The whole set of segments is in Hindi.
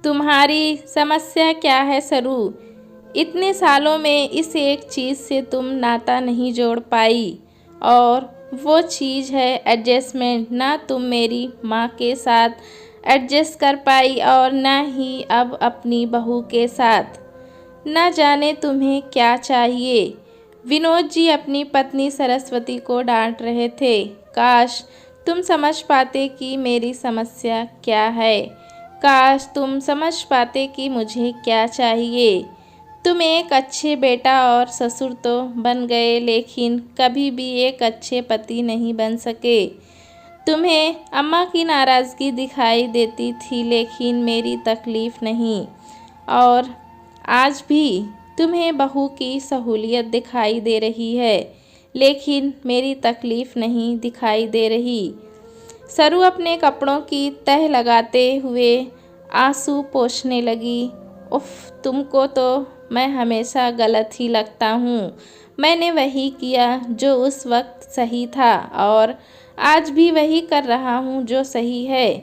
तुम्हारी समस्या क्या है सरू? इतने सालों में इस एक चीज़ से तुम नाता नहीं जोड़ पाई, और वो चीज़ है एडजस्टमेंट। ना तुम मेरी माँ के साथ एडजस्ट कर पाई और ना ही अब अपनी बहू के साथ। ना जाने तुम्हें क्या चाहिए। विनोद जी अपनी पत्नी सरस्वती को डांट रहे थे। काश तुम समझ पाते कि मेरी समस्या क्या है। काश तुम समझ पाते कि मुझे क्या चाहिए। तुम एक अच्छे बेटा और ससुर तो बन गए, लेकिन कभी भी एक अच्छे पति नहीं बन सके। तुम्हें अम्मा की नाराज़गी दिखाई देती थी, लेकिन मेरी तकलीफ़ नहीं। और आज भी तुम्हें बहू की सहूलियत दिखाई दे रही है, लेकिन मेरी तकलीफ़ नहीं दिखाई दे रही। सरू अपने कपड़ों की तह लगाते हुए आंसू पोंछने लगी। उफ़, तुमको तो मैं हमेशा गलत ही लगता हूँ। मैंने वही किया जो उस वक्त सही था, और आज भी वही कर रहा हूँ जो सही है।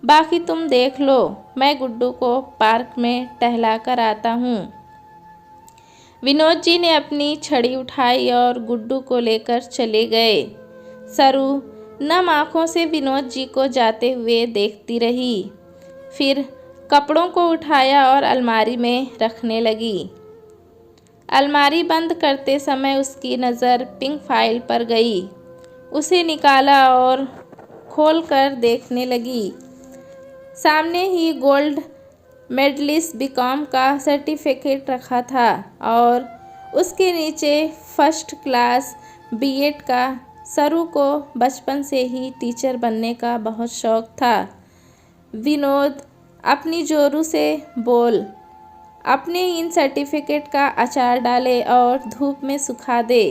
बाकी तुम देख लो, मैं गुड्डू को पार्क में टहला कर आता हूँ। विनोद जी ने अपनी छड़ी उठाई और गुड्डू को लेकर चले गए। सरू नम आँखों से विनोद जी को जाते हुए देखती रही। फिर कपड़ों को उठाया और अलमारी में रखने लगी। अलमारी बंद करते समय उसकी नज़र पिंक फाइल पर गई। उसे निकाला और खोलकर देखने लगी। सामने ही गोल्ड मेडलिस्ट बीकॉम का सर्टिफिकेट रखा था, और उसके नीचे फर्स्ट क्लास बीएड का। सरू को बचपन से ही टीचर बनने का बहुत शौक था। विनोद, अपनी जोरू से बोल, अपने इन सर्टिफिकेट का अचार डाले और धूप में सुखा दे।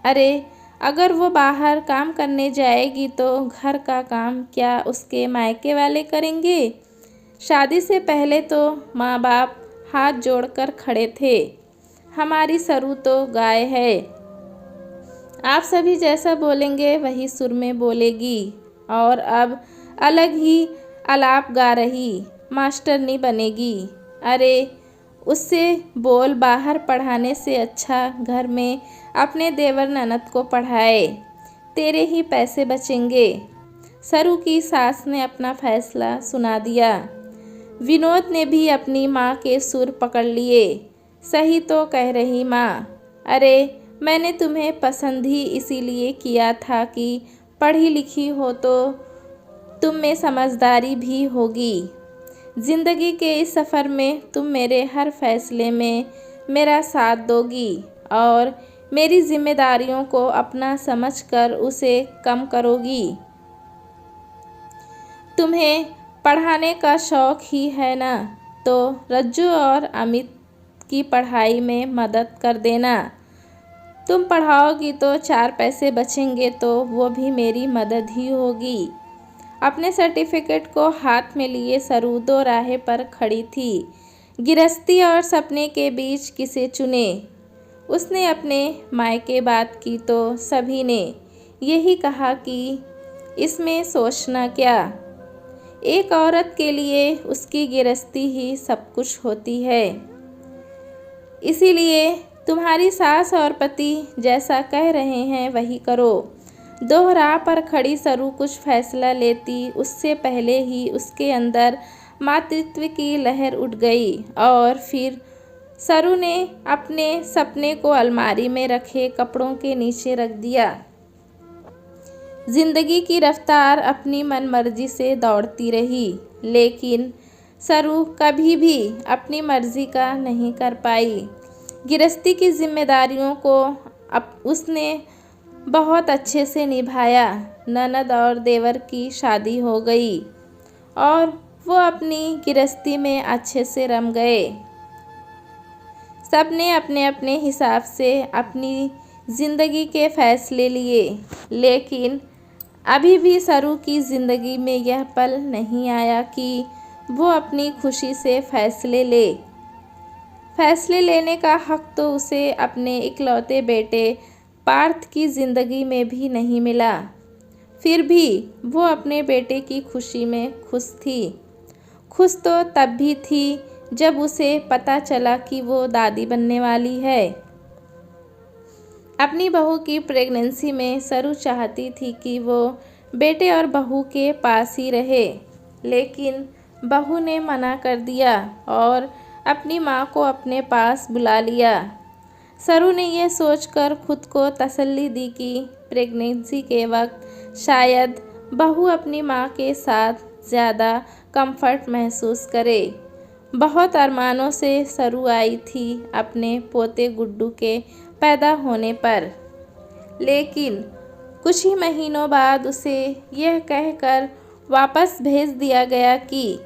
अरे, अगर वो बाहर काम करने जाएगी तो घर का काम क्या उसके मायके वाले करेंगे? शादी से पहले तो माँ बाप हाथ जोड़कर खड़े थे। हमारी सरू तो गाय है। आप सभी जैसा बोलेंगे वही सुर में बोलेगी, और अब अलग ही आलाप गा रही मास्टरनी बनेगी। अरे, उससे बोल, बाहर पढ़ाने से अच्छा घर में अपने देवर ननद को पढ़ाए, तेरे ही पैसे बचेंगे। सरू की सास ने अपना फैसला सुना दिया। विनोद ने भी अपनी माँ के सुर पकड़ लिए। सही तो कह रही माँ। अरे, मैंने तुम्हें पसंद ही इसीलिए किया था कि पढ़ी लिखी हो तो तुम में समझदारी भी होगी। ज़िंदगी के इस सफ़र में तुम मेरे हर फैसले में मेरा साथ दोगी, और मेरी जिम्मेदारियों को अपना समझकर उसे कम करोगी। तुम्हें पढ़ाने का शौक़ ही है ना, तो रज्जू और अमित की पढ़ाई में मदद कर देना। तुम पढ़ाओगी तो 4 पैसे बचेंगे, तो वो भी मेरी मदद ही होगी। अपने सर्टिफिकेट को हाथ में लिए सरू दो राह पर खड़ी थी। गृहस्थी और सपने के बीच किसे चुने? उसने अपने मायके बात की तो सभी ने यही कहा कि इसमें सोचना क्या। एक औरत के लिए उसकी गृहस्थी ही सब कुछ होती है। इसीलिए तुम्हारी सास और पति जैसा कह रहे हैं वही करो। दोहरा पर खड़ी सरू कुछ फैसला लेती उससे पहले ही उसके अंदर मातृत्व की लहर उठ गई, और फिर सरू ने अपने सपने को अलमारी में रखे कपड़ों के नीचे रख दिया। जिंदगी की रफ्तार अपनी मनमर्जी से दौड़ती रही, लेकिन सरू कभी भी अपनी मर्जी का नहीं कर पाई। गृहस्थी की जिम्मेदारियों को अब उसने बहुत अच्छे से निभाया। ननद और देवर की शादी हो गई और वो अपनी गृहस्थी में अच्छे से रम गए। सबने अपने अपने हिसाब से अपनी ज़िंदगी के फैसले लिए, लेकिन अभी भी सरू की ज़िंदगी में यह पल नहीं आया कि वो अपनी खुशी से फैसले ले। फैसले लेने का हक तो उसे अपने इकलौते बेटे पार्थ की ज़िंदगी में भी नहीं मिला। फिर भी वो अपने बेटे की खुशी में खुश थी। खुश तो तब भी थी जब उसे पता चला कि वो दादी बनने वाली है। अपनी बहू की प्रेगनेंसी में सरू चाहती थी कि वो बेटे और बहू के पास ही रहे, लेकिन बहू ने मना कर दिया और अपनी माँ को अपने पास बुला लिया। सरू ने यह सोचकर खुद को तसल्ली दी कि प्रेगनेंसी के वक्त शायद बहू अपनी माँ के साथ ज़्यादा कंफर्ट महसूस करे। बहुत अरमानों से सरू आई थी अपने पोते गुड्डू के पैदा होने पर, लेकिन कुछ ही महीनों बाद उसे यह कहकर वापस भेज दिया गया कि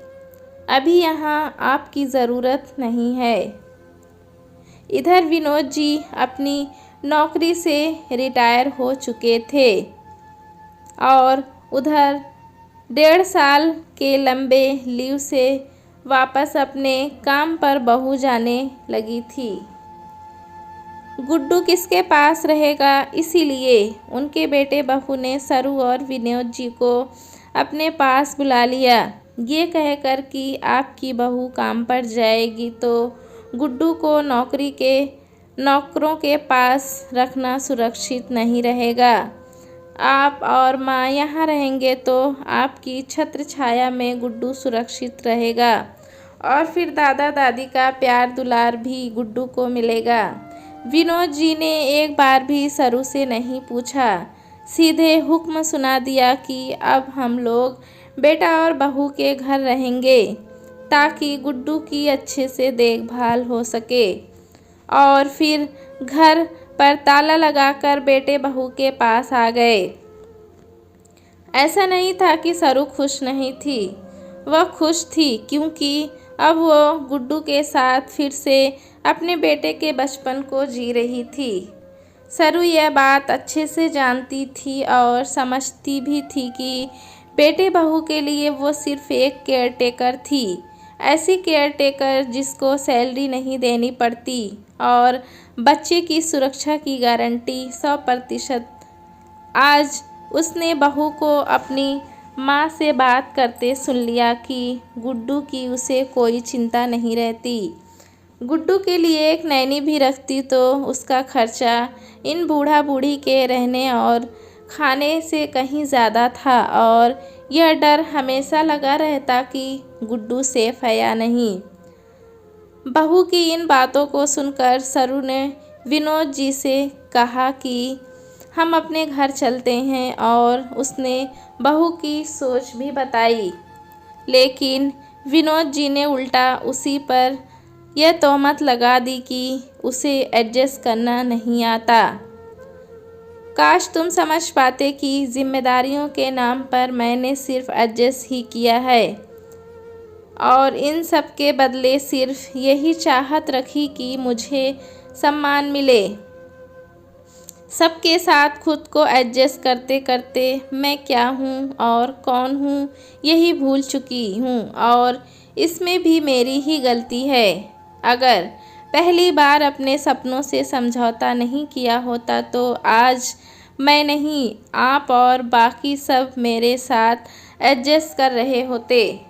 अभी यहाँ आपकी ज़रूरत नहीं है। इधर विनोद जी अपनी नौकरी से रिटायर हो चुके थे और उधर 1.5 साल के लंबे लीव से वापस अपने काम पर बहू जाने लगी थी। गुड्डू किसके पास रहेगा, इसीलिए उनके बेटे बहू ने सरू और विनोद जी को अपने पास बुला लिया, ये कहकर कि आपकी बहू काम पर जाएगी तो गुड्डू को नौकरों के पास रखना सुरक्षित नहीं रहेगा। आप और माँ यहाँ रहेंगे तो आपकी छत्र छाया में गुड्डू सुरक्षित रहेगा और फिर दादा दादी का प्यार दुलार भी गुड्डू को मिलेगा। विनोद जी ने एक बार भी सरू से नहीं पूछा, सीधे हुक्म सुना दिया कि अब हम लोग बेटा और बहू के घर रहेंगे ताकि गुड्डू की अच्छे से देखभाल हो सके। और फिर घर पर ताला लगाकर बेटे बहू के पास आ गए। ऐसा नहीं था कि सरू खुश नहीं थी, वह खुश थी क्योंकि अब वो गुड्डू के साथ फिर से अपने बेटे के बचपन को जी रही थी। सरू यह बात अच्छे से जानती थी और समझती भी थी कि बेटे बहू के लिए वो सिर्फ एक केयरटेकर थी, ऐसी केयरटेकर जिसको सैलरी नहीं देनी पड़ती और बच्चे की सुरक्षा की गारंटी 100%। आज उसने बहू को अपनी माँ से बात करते सुन लिया कि गुड्डू की उसे कोई चिंता नहीं रहती। गुड्डू के लिए एक नैनी भी रखती तो उसका खर्चा इन बूढ़ा बूढ़ी के रहने और खाने से कहीं ज़्यादा था और यह डर हमेशा लगा रहता कि गुड्डू सेफ है या नहीं। बहू की इन बातों को सुनकर सरू ने विनोद जी से कहा कि हम अपने घर चलते हैं और उसने बहू की सोच भी बताई, लेकिन विनोद जी ने उल्टा उसी पर यह तोहमत लगा दी कि उसे एडजस्ट करना नहीं आता। काश तुम समझ पाते कि जिम्मेदारियों के नाम पर मैंने सिर्फ एडजस्ट ही किया है और इन सब के बदले सिर्फ यही चाहत रखी कि मुझे सम्मान मिले। सबके साथ खुद को एडजस्ट करते करते मैं क्या हूँ और कौन हूँ यही भूल चुकी हूँ और इसमें भी मेरी ही गलती है। अगर पहली बार अपने सपनों से समझौता नहीं किया होता तो आज मैं नहीं, आप और बाकी सब मेरे साथ एडजस्ट कर रहे होते,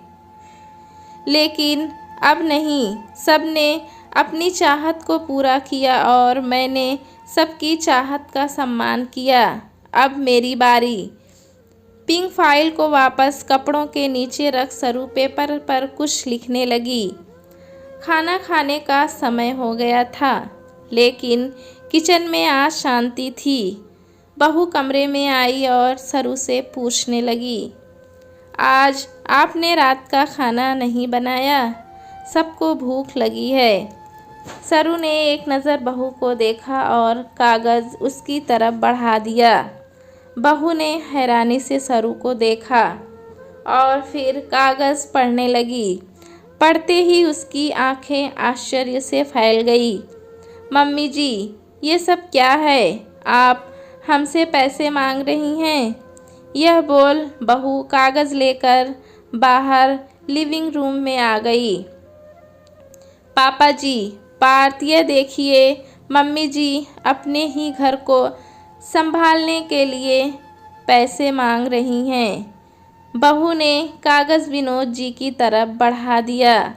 लेकिन अब नहीं। सब ने अपनी चाहत को पूरा किया और मैंने सबकी चाहत का सम्मान किया। अब मेरी बारी। पिंक फाइल को वापस कपड़ों के नीचे रख सरू पेपर पर कुछ लिखने लगी। खाना खाने का समय हो गया था, लेकिन किचन में आज शांति थी। बहू कमरे में आई और सरू से पूछने लगी, आज आपने रात का खाना नहीं बनाया? सबको भूख लगी है। सरू ने एक नज़र बहू को देखा और कागज़ उसकी तरफ बढ़ा दिया। बहू ने हैरानी से सरू को देखा और फिर कागज़ पढ़ने लगी। पढ़ते ही उसकी आंखें आश्चर्य से फैल गई। मम्मी जी, ये सब क्या है? आप हमसे पैसे मांग रही हैं? यह बोल बहू कागज़ लेकर बाहर लिविंग रूम में आ गई। पापा जी, पार्थ ये देखिए, मम्मी जी अपने ही घर को संभालने के लिए पैसे मांग रही हैं। बहू ने कागज़ विनोद जी की तरफ बढ़ा दिया।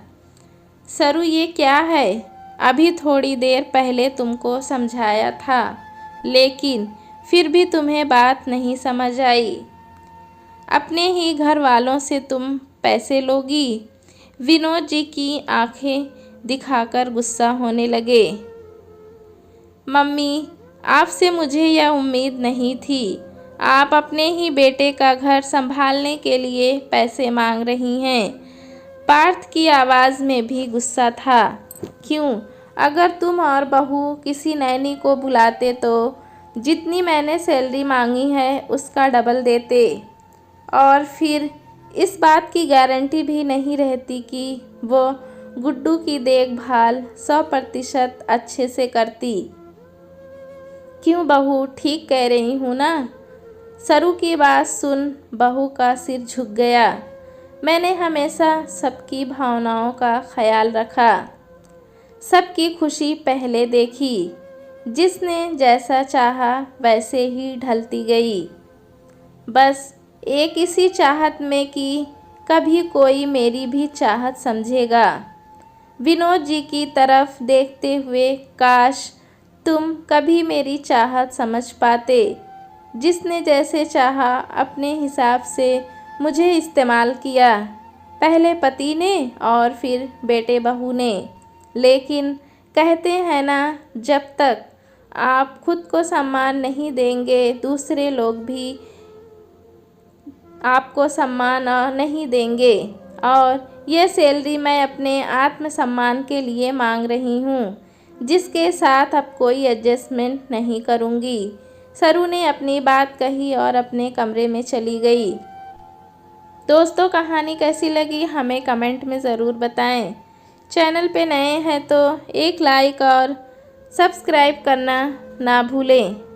सरू, ये क्या है? अभी थोड़ी देर पहले तुमको समझाया था, लेकिन फिर भी तुम्हें बात नहीं समझ आई। अपने ही घर वालों से तुम पैसे लोगी? विनोद जी की आंखें दिखाकर गुस्सा होने लगे। मम्मी, आपसे मुझे यह उम्मीद नहीं थी। आप अपने ही बेटे का घर संभालने के लिए पैसे मांग रही हैं। पार्थ की आवाज़ में भी गुस्सा था। क्यों? अगर तुम और बहू किसी नैनी को बुलाते तो जितनी मैंने सैलरी मांगी है उसका डबल देते, और फिर इस बात की गारंटी भी नहीं रहती कि वो गुड्डू की देखभाल 100% अच्छे से करती। क्यों बहू, ठीक कह रही हूँ ना? सरू की बात सुन बहू का सिर झुक गया। मैंने हमेशा सबकी भावनाओं का ख्याल रखा, सबकी खुशी पहले देखी। जिसने जैसा चाहा वैसे ही ढलती गई, बस एक इसी चाहत में कि कभी कोई मेरी भी चाहत समझेगा। विनोद जी की तरफ देखते हुए, काश तुम कभी मेरी चाहत समझ पाते। जिसने जैसे चाहा अपने हिसाब से मुझे इस्तेमाल किया, पहले पति ने और फिर बेटे बहू ने। लेकिन कहते हैं ना, जब तक आप खुद को सम्मान नहीं देंगे, दूसरे लोग भी आपको सम्मान नहीं देंगे। और ये सैलरी मैं अपने आत्मसम्मान के लिए मांग रही हूँ, जिसके साथ अब कोई एडजस्टमेंट नहीं करूँगी। सरू ने अपनी बात कही और अपने कमरे में चली गई। दोस्तों, कहानी कैसी लगी हमें कमेंट में ज़रूर बताएं। चैनल पे नए हैं तो एक लाइक और सब्सक्राइब करना ना भूलें।